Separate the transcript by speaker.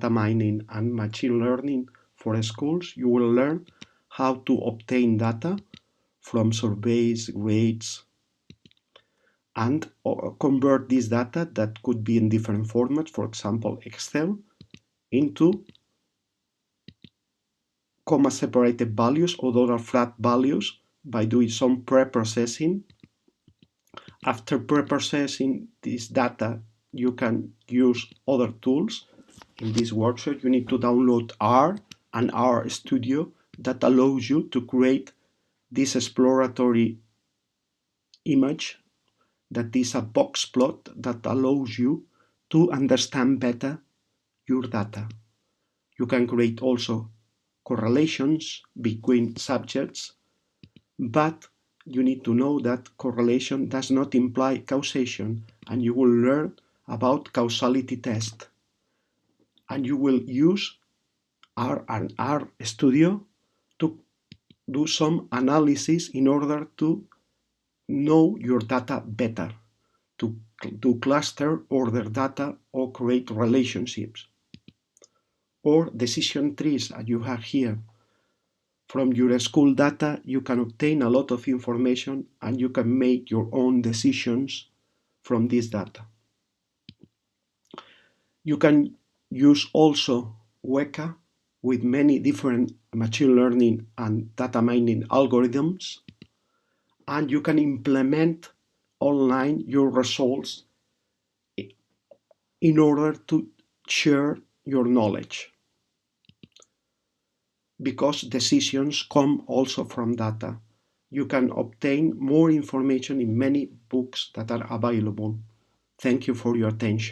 Speaker 1: data mining and machine learning for schools. You will learn how to obtain data from surveys, grades, and convert this data that could be in different formats, for example, Excel, into comma-separated values or $flat values by doing some pre-processing. After pre-processing this data, you can use other tools. In this workshop, you need to download R and R Studio that allows you to create this exploratory image that is a box plot that allows you to understand better your data. You can create also correlations between subjects, but you need to know that correlation does not imply causation, and you will learn about causality test. And you will use R and R Studio to do some analysis in order to know your data better, to cluster, order data, or create relationships. Or decision trees, as you have here. From your school data, you can obtain a lot of information and you can make your own decisions from this data. You can use also Weka with many different machine learning and data mining algorithms, and you can implement online your results in order to share your knowledge, because decisions come also from data. You can obtain more information in many books that are available. Thank you for your attention.